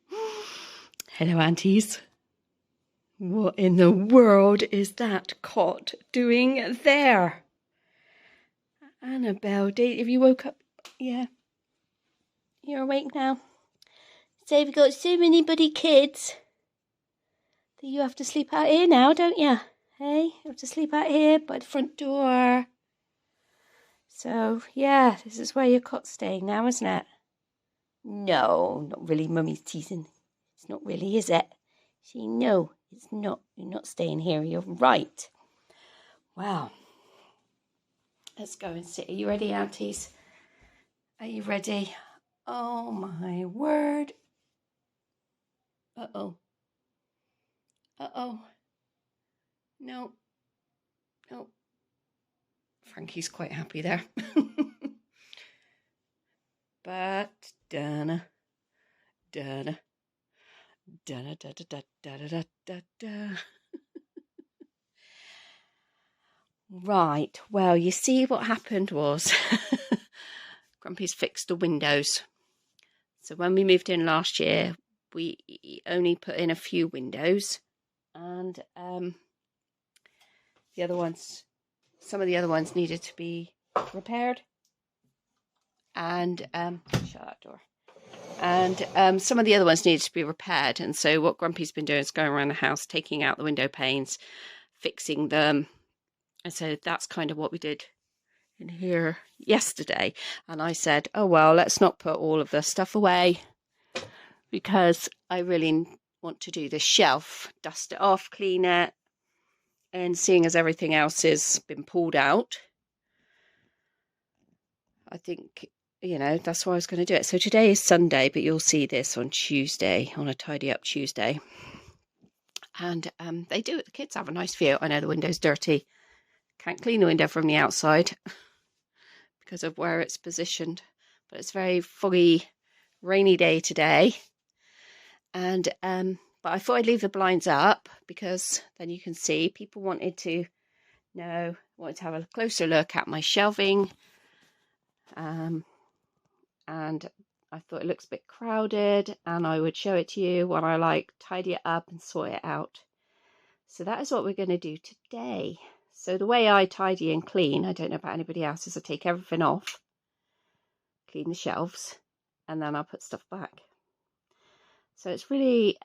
Hello, aunties. What in the world is that cot doing there? Annabelle, have you woke up? Yeah. You're awake now? So we've got so many bloody kids that you have to sleep out here now, don't you? Hey, you have to sleep out here by the front door. So, yeah, this is where your cot's staying now, isn't it? No, not really, Mummy's teasing. It's not really, is it? See, no, it's not. You're not staying here. You're right. Wow. Let's go and sit. Are you ready, aunties? Are you ready? Oh, my word. Uh-oh. Uh-oh. No. No. Frankie's quite happy there. But Dana. Right, well, you see what happened was Grumpy's fixed the windows. So when we moved in last year, we only put in a few windows, and some of the other ones needed to be repaired, and shut that door. And some of the other ones needed to be repaired. And so what Grumpy's been doing is going around the house, taking out the window panes, fixing them. And so that's kind of what we did in here yesterday. And I said, oh, well, let's not put all of the stuff away, because I really want to do the shelf, dust it off, clean it. And seeing as everything else has been pulled out, I think, that's why I was going to do it. So today is Sunday, but you'll see this on Tuesday, on a Tidy Up Tuesday. And they do it. The kids have a nice view. I know the window's dirty. Can't clean the window from the outside because of where it's positioned. But it's a very foggy, rainy day today. And but I thought I'd leave the blinds up, because then you can see people wanted to have a closer look at my shelving. And I thought it looks a bit crowded, and I would show it to you when I tidy it up and sort it out. So that is what we're going to do today. So the way I tidy and clean, I don't know about anybody else, is I take everything off, clean the shelves, and then I'll put stuff back. So it's really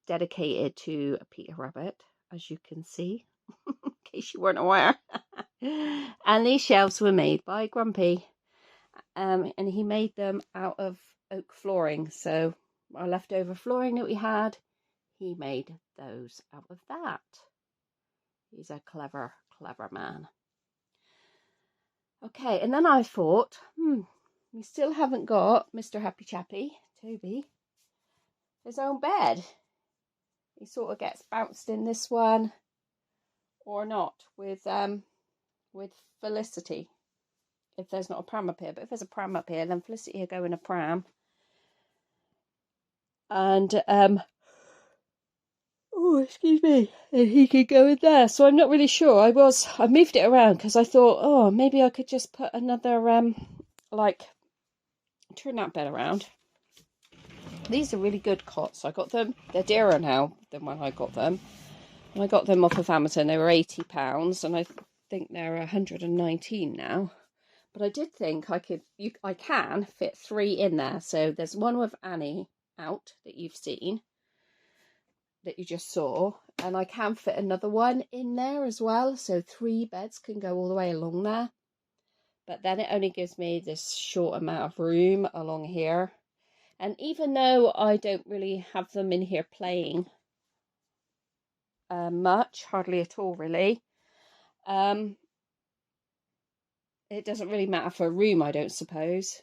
dedicated to Peter Rabbit, as you can see, in case you weren't aware. And these shelves were made by Grumpy. And he made them out of oak flooring. So our leftover flooring that we had, he made those out of that. He's a clever man. Okay, and then I thought, we still haven't got Mr. Happy Chappy, Toby, his own bed. He sort of gets bounced in this one or not with Felicity, if there's not a pram up here. But if there's a pram up here, then Felicity will go in a pram. And excuse me, and he could go in there. So I'm not really sure. I moved it around because I thought, maybe I could just put another turn that bed around. These are really good cots. I got them. They're dearer now than when I got them. And I got them off of Amazon. They were £80, and I think they're 119 now. But I did think I can fit 3 in there. So there's one with Annie out that you've seen, that you just saw, and I can fit another one in there as well. So 3 beds can go all the way along there. But then it only gives me this short amount of room along here. And even though I don't really have them in here playing much, hardly at all really, it doesn't really matter for a room, I don't suppose.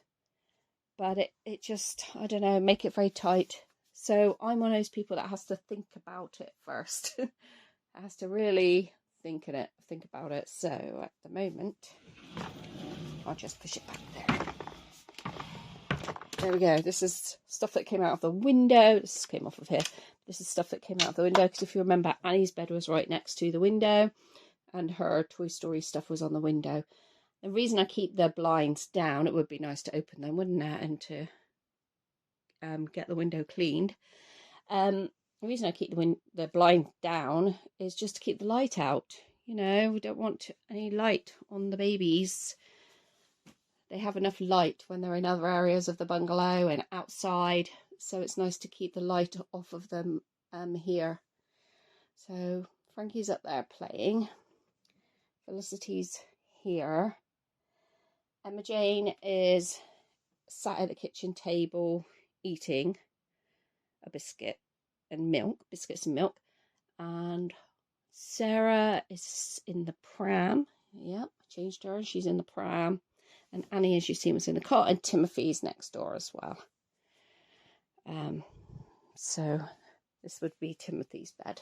But it just, I don't know, make it very tight. So I'm one of those people that has to think about it first. Has to really think about it. So at the moment, I'll just push it back there. There we go. This is stuff that came out of the window. This came off of here. This is stuff that came out of the window, because if you remember, Annie's bed was right next to the window and her Toy Story stuff was on the window. The reason I keep the blinds down, it would be nice to open them, wouldn't it? And to get the window cleaned. The reason I keep the blind down is just to keep the light out. You know, we don't want any light on the babies. They have enough light when they're in other areas of the bungalow and outside, so it's nice to keep the light off of them here. So Frankie's up there playing. Felicity's here. Emma Jane is sat at the kitchen table eating a biscuit and milk, biscuits and milk. And Sarah is in the pram. Yep, I changed her. She's in the pram. And Annie, as you see, was in the cot. And Timothy's next door as well. So this would be Timothy's bed.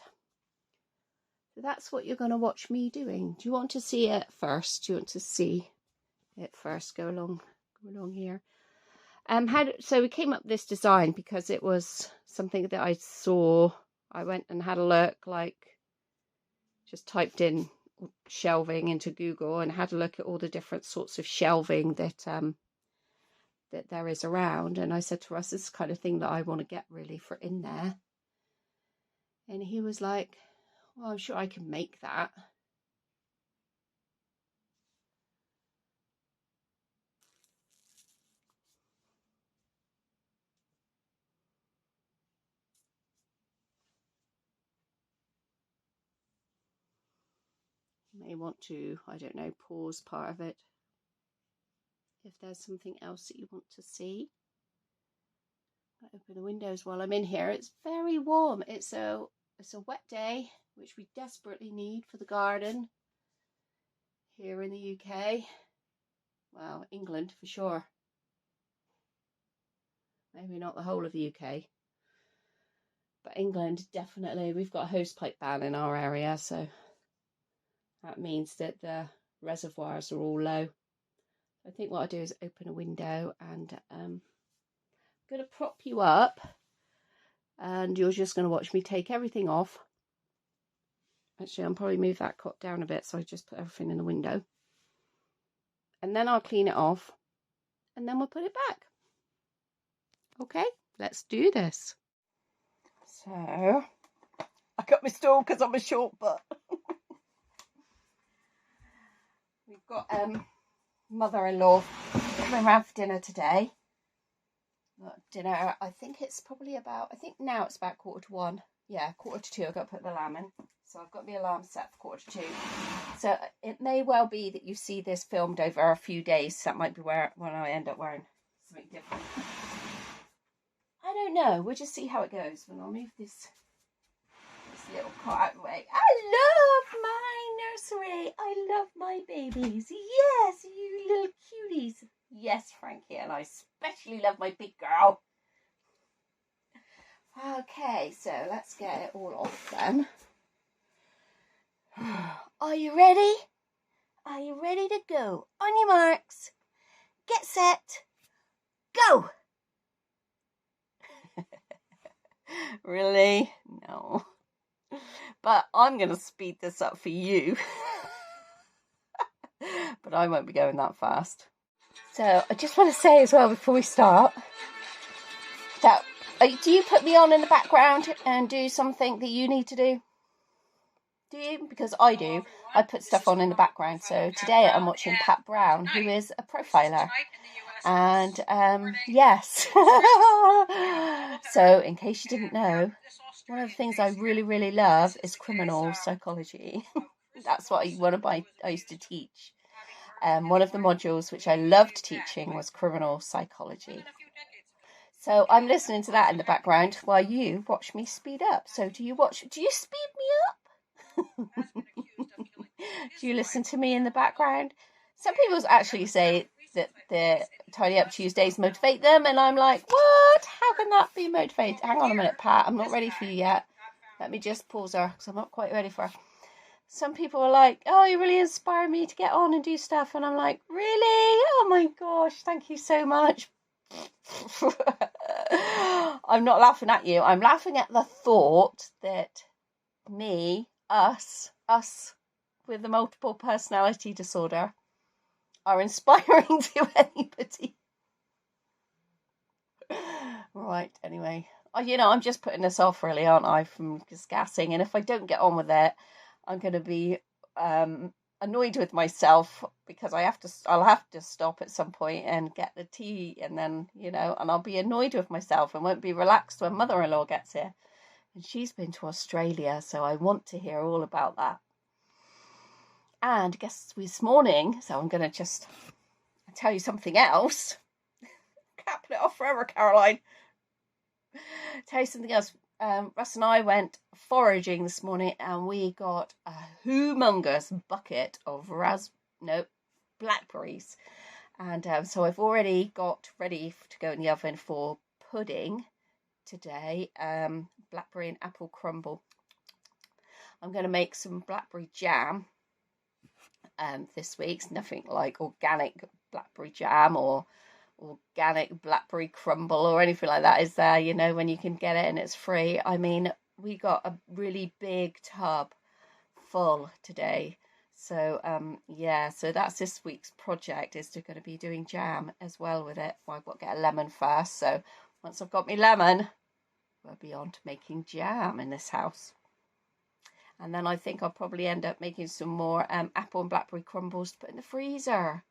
So that's what you're going to watch me doing. Do you want to see it first? Do you want to see it first? Go along here. So we came up with this design because it was something that I saw. I went and had a look, like just typed in shelving into Google and had a look at all the different sorts of shelving that that there is around. And I said to Russ, this is the kind of thing that I want to get really for in there. And he was like, well, I'm sure I can make that. You may want to, I don't know, pause part of it if there's something else that you want to see. I open the windows while I'm in here. It's very warm. It's a wet day, which we desperately need for the garden here in the UK. Well, England for sure. Maybe not the whole of the UK. But England, definitely. We've got a hosepipe ban in our area, so that means that the reservoirs are all low. I think what I'll do is open a window and I'm going to prop you up and you're just going to watch me take everything off. Actually, I'll probably move that cot down a bit, so I just put everything in the window. And then I'll clean it off and then we'll put it back. Okay, let's do this. So, I got my stool because I'm a short butt. We've got mother-in-law coming around for dinner today. Dinner, I think it's probably about, I think now it's about 1:45. Yeah, 1:45. I've got to put the lamb in. So I've got the alarm set for 1:45. So it may well be that you see this filmed over a few days. That might be when I end up wearing something different. I don't know. We'll just see how it goes. When I'll move this little cot out of the way. I love my nursery. I love my babies. Yes, you little cuties. Yes, Frankie, and I especially love my big girl. Okay, so let's get it all off then. Are you ready? Are you ready to go? On your marks, get set, go! Really? No. But I'm going to speed this up for you. But I won't be going that fast. So I just want to say as well before we start that do you put me on in the background and do something that you need to do? Do you? Because I do. I put stuff on in the background. So today I'm watching Pat Brown, who is a profiler. And yes. So in case you didn't know, one of the things I really, really love is criminal psychology. That's what I used to teach. One of the modules which I loved teaching was criminal psychology. So I'm listening to that in the background while you watch me speed up. So do you speed me up? Do you listen to me in the background? Some people actually say that the Tidy Up Tuesdays motivate them, and I'm like, what? How can that be motivated? Hang on a minute, Pat, I'm not ready for you yet. Let me just pause her because I'm not quite ready for her. Some people are like, oh, you really inspire me to get on and do stuff. And I'm like, really? Oh my gosh, thank you so much. I'm not laughing at you. I'm laughing at the thought that us with the multiple personality disorder are inspiring to anybody. Right, anyway. I'm just putting this off really, aren't I, from just gassing. And if I don't get on with it, I'm going to be annoyed with myself because I'll have to stop at some point and get the tea, and then, and I'll be annoyed with myself and won't be relaxed when mother-in-law gets here. And she's been to Australia, so I want to hear all about that. And guess this morning, so I'm going to just tell you something else. Can't put it off forever, Caroline. Tell you something else. Russ and I went foraging this morning, and we got a humongous bucket of blackberries. And so I've already got ready to go in the oven for pudding today. Blackberry and apple crumble. I'm going to make some blackberry jam this week. It's nothing like organic blackberry jam or organic blackberry crumble or anything like that, is there? When you can get it and it's free. I mean, we got a really big tub full today. So so that's this week's project, is to going to be doing jam as well with it. Well, I've got to get a lemon first. So once I've got my lemon, we'll be on to making jam in this house. And then I think I'll probably end up making some more apple and blackberry crumbles to put in the freezer.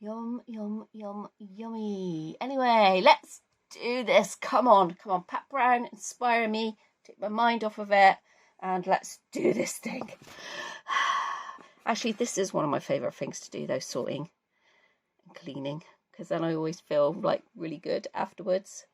Yum, yum, yum, yummy. Anyway, let's do this. Come on, Pat Brown, inspire me, take my mind off of it, and let's do this thing. Actually, this is one of my favourite things to do, though, sorting and cleaning, because then I always feel like really good afterwards.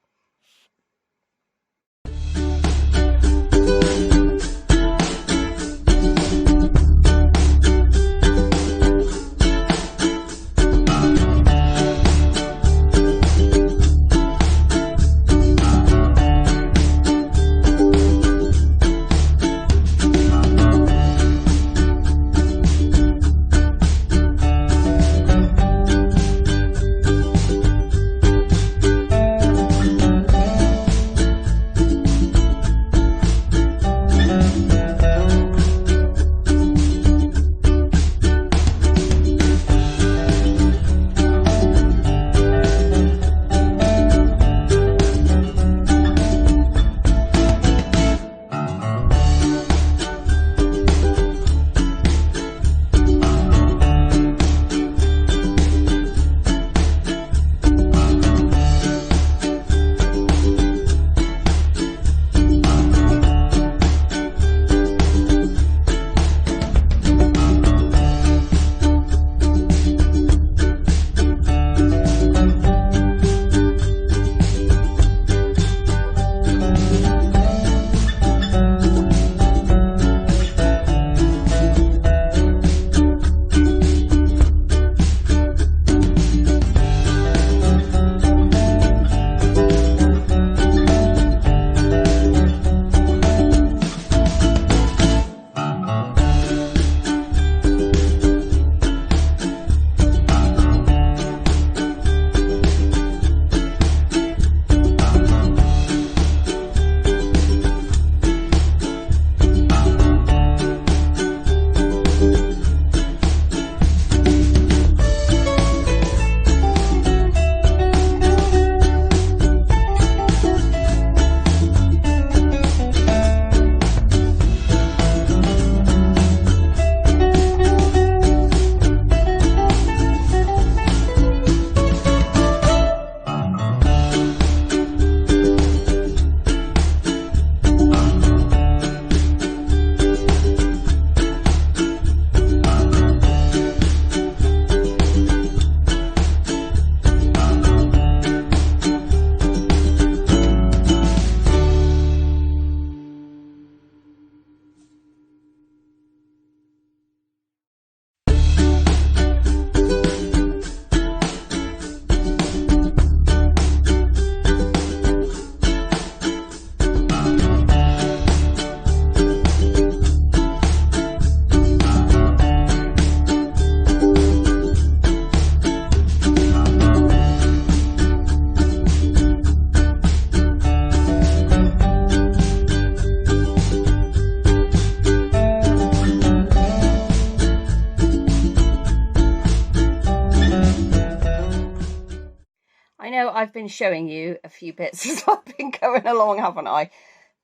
I've been showing you a few bits as I've been going along, haven't I?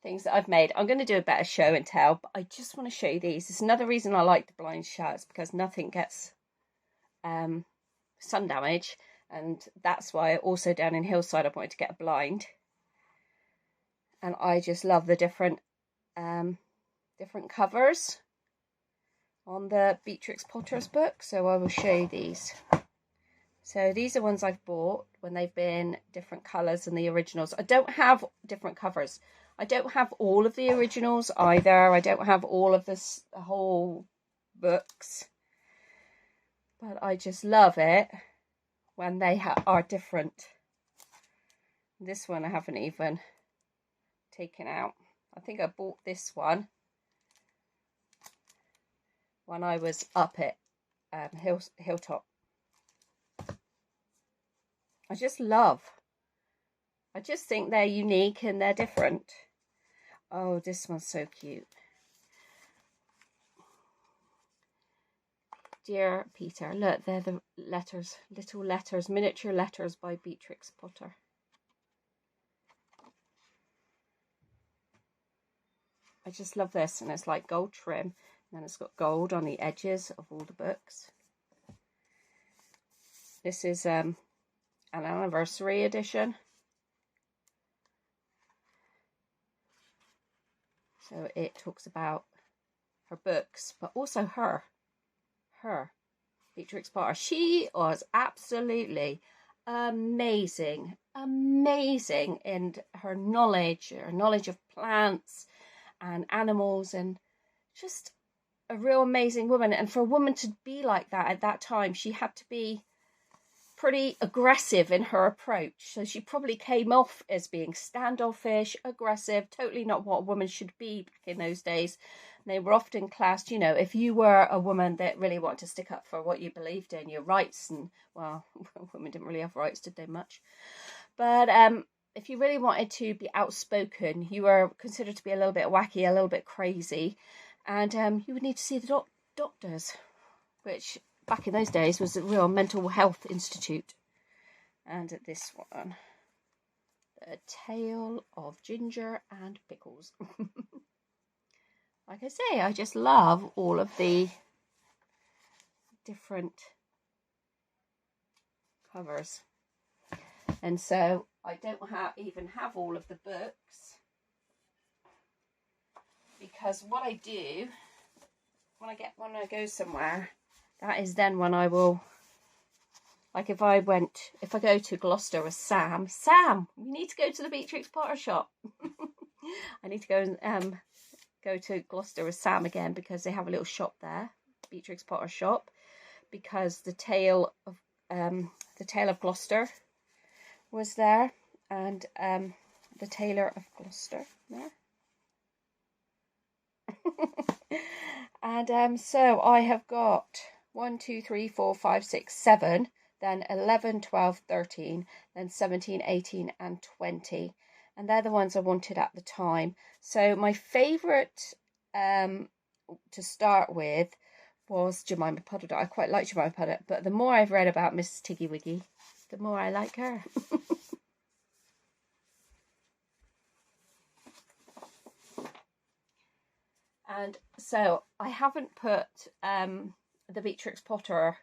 Things that I've made. I'm going to do a better show and tell, but I just want to show you these. It's another reason I like the blind shirts, because nothing gets sun damage, and that's why also down in Hillside I wanted to get a blind. And I just love the different covers on the Beatrix Potter's book, so I will show you these. So these are ones I've bought when they've been different colours than the originals. I don't have different covers. I don't have all of the originals either. I don't have all of the whole books. But I just love it when they are different. This one I haven't even taken out. I think I bought this one when I was up at Hilltop. I just think they're unique and they're different. Oh, this one's so cute. Dear Peter, look, they're the letters, little letters, miniature letters by Beatrix Potter. I just love this, and it's like gold trim, and then it's got gold on the edges of all the books. This is an anniversary edition. So it talks about her books, but also her, Beatrix Potter. She was absolutely amazing in her knowledge of plants and animals, and just a real amazing woman. And for a woman to be like that at that time, she had to be pretty aggressive in her approach. So she probably came off as being standoffish, aggressive, totally not what a woman should be back in those days. And they were often classed, you know, if you were a woman that really wanted to stick up for what you believed in, your rights, and well, women didn't really have rights, did they, much? But if you really wanted to be outspoken, you were considered to be a little bit wacky, a little bit crazy, and you would need to see the doctors, which back in those days was a real mental health institute. And this one, A Tale of Ginger and Pickles. Like I say, I just love all of the different covers. And so I don't even have all of the books, because what I do when I go somewhere, that is then when I will, like if I go to Gloucester with Sam, we need to go to the Beatrix Potter shop. I need to go and go to Gloucester with Sam again, because they have a little shop there, Beatrix Potter shop, because the Tale of Gloucester was there, and the Tailor of Gloucester there. And so I have got 1, 2, 3, 4, 5, 6, 7, then 11, 12, 13, then 17, 18 and 20. And they're the ones I wanted at the time. So my favourite to start with was Jemima Puddle. I quite like Jemima Puddle, but the more I've read about Mrs. Tiggy Wiggy, the more I like her. And so I haven't put the Beatrix Potter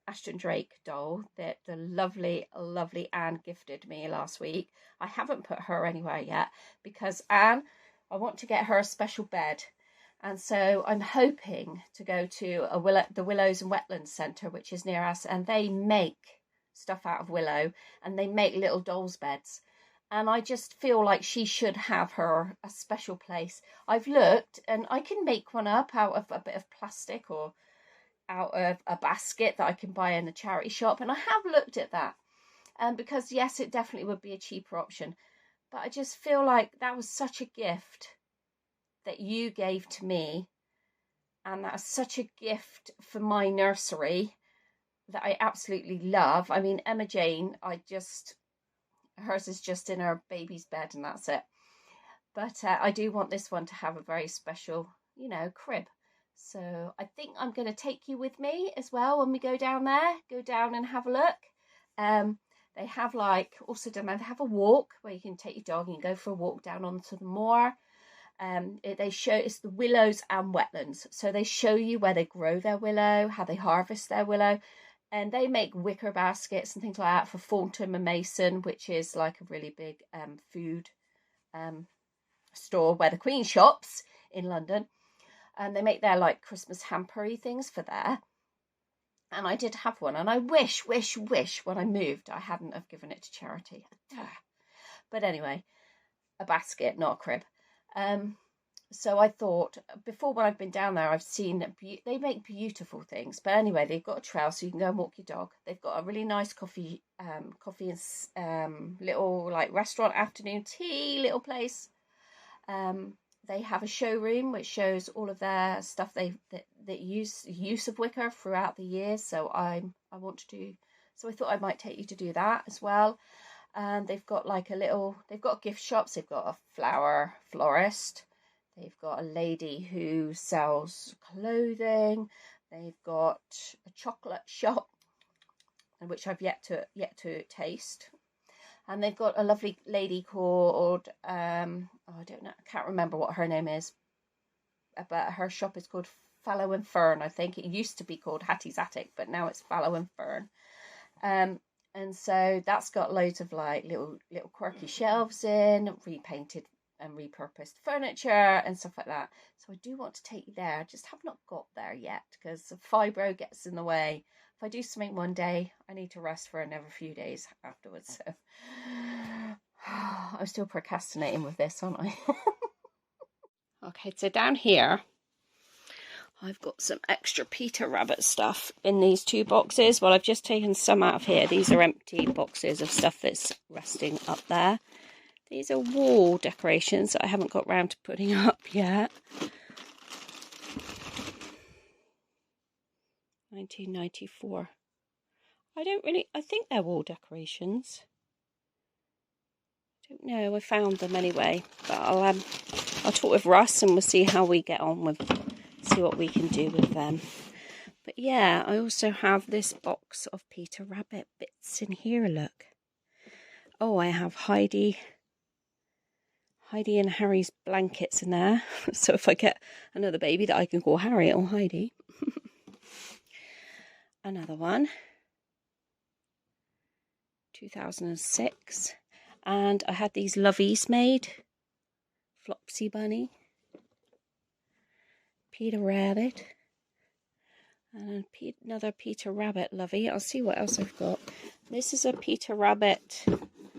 Ashton Drake doll that the lovely Anne gifted me last week. I haven't put her anywhere yet, because Anne, I want to get her a special bed. And so I'm hoping to go to the Willows and Wetlands Centre, which is near us, and they make stuff out of willow, and they make little dolls' beds. And I just feel like she should have a special place. I've looked, and I can make one up out of a bit of plastic or out of a basket that I can buy in the charity shop. And I have looked at that. Because, yes, it definitely would be a cheaper option. But I just feel like that was such a gift that you gave to me. And that's such a gift for my nursery that I absolutely love. I mean, Emma Jane, hers is just in her baby's bed and that's it. But I do want this one to have a very special, crib. So I think I'm going to take you with me as well when we go down there. Go down and have a look. They have like, also they have a walk where you can take your dog and go for a walk down onto the moor. They show, it's the willows and wetlands, so they show you where they grow their willow, how they harvest their willow, and they make wicker baskets and things like that for Thornton and Mason, which is like a really big food store where the Queen shops in London, and they make their like Christmas hampery things for there. And I did have one, and I wish when I moved I hadn't have given it to charity. But anyway, a basket, not a crib. So I thought, before when I've been down there, I've seen they make beautiful things. But anyway, they've got a trail so you can go and walk your dog. They've got a really nice coffee and little like restaurant, afternoon tea, little place. They have a showroom which shows all of their stuff that use of wicker throughout the year. So I want to do. So I thought I might take you to do that as well. And they've got like they've got gift shops. They've got a flower florist. They've got a lady who sells clothing. They've got a chocolate shop, which I've yet to taste. And they've got a lovely lady called I don't know, I can't remember what her name is, but her shop is called Fallow and Fern. I think it used to be called Hattie's Attic, but now it's Fallow and Fern. And so that's got loads of like little quirky shelves in, repainted and repurposed furniture and stuff like that. So I do want to take you there. I just have not got there yet because fibro gets in the way. If I do something one day, I need to rest for another few days afterwards. So I'm still procrastinating with this, aren't I? Okay, so down here I've got some extra Peter Rabbit stuff in these 2 boxes. Well, I've just taken some out of here. These are empty boxes of stuff that's resting up there. These are wall decorations that I haven't got round to putting up yet. 1994. I think they're wall decorations. I don't know, I found them anyway. But I'll talk with Russ and we'll see how we get on see what we can do with them. But yeah, I also have this box of Peter Rabbit bits in here, look. Oh, I have Heidi and Harry's blankets in there. So if I get another baby that I can call Harry or Heidi. Another one. 2006. And I had these loveys made. Flopsy Bunny. Peter Rabbit. And another Peter Rabbit lovey. I'll see what else I've got. This is a Peter Rabbit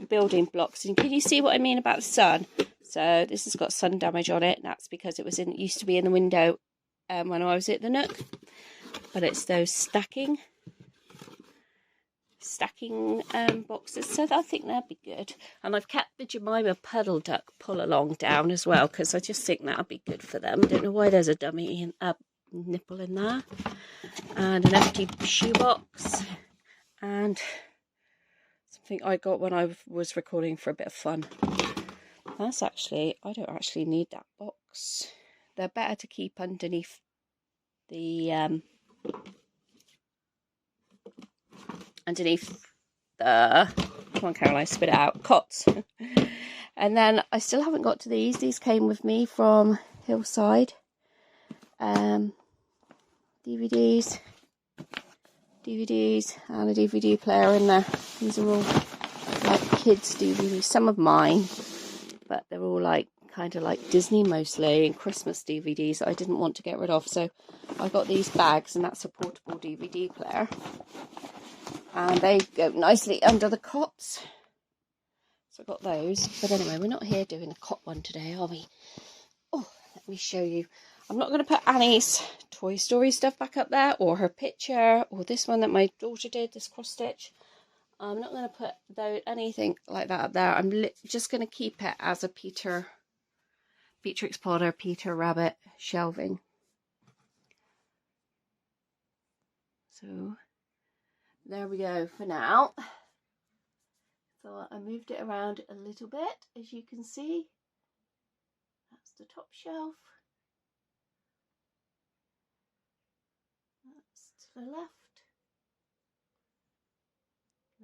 building blocks. And can you see what I mean about the sun? So this has got sun damage on it. That's because it used to be in the window when I was at the Nook. But it's those stacking boxes. So I think that'd be good. And I've kept the Jemima Puddle Duck pull along down as well because I just think that'd be good for them. I don't know why there's a dummy nipple in there. And an empty shoebox. And something I got when I was recording for a bit of fun. That's actually, I don't actually need that box. They're better to keep underneath the come on Caroline, spit it out, cots. And then I still haven't got to these came with me from Hillside. DVDs and a DVD player in there. These are all like kids DVDs, some of mine, but they're all like kind of like Disney mostly, and Christmas DVDs that I didn't want to get rid of, so I got these bags, and that's a portable DVD player, and they go nicely under the cots, so I got those. But anyway, we're not here doing a cot one today, are we? Oh, let me show you. I'm not going to put Annie's Toy Story stuff back up there, or her picture, or this one that my daughter did, this cross stitch. I'm not going to put anything like that up there. I'm just going to keep it as a Beatrix Potter, Peter Rabbit shelving. So there we go for now. So I moved it around a little bit, as you can see. That's the top shelf. That's to the left.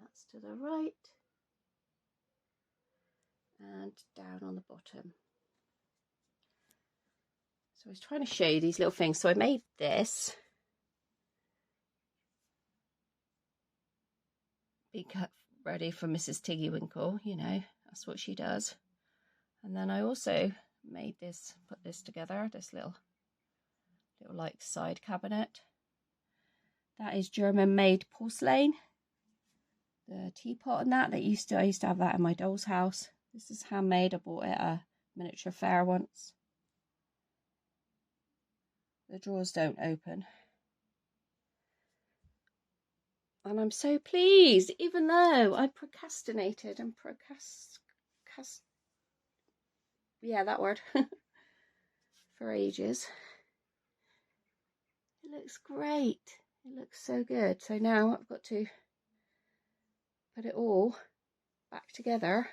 That's to the right and down on the bottom. So I was trying to show you these little things. So I made this be cut ready for Mrs. Tiggy Winkle, you know, that's what she does. And then I also made this, put this together, this little like side cabinet. That is German made porcelain. The teapot and that I used to have that in my doll's house. This is handmade. I bought it at a miniature fair once. The drawers don't open. And I'm so pleased, even though I procrastinated and yeah, that word for ages. It looks great. It looks so good. So now I've got to put it all back together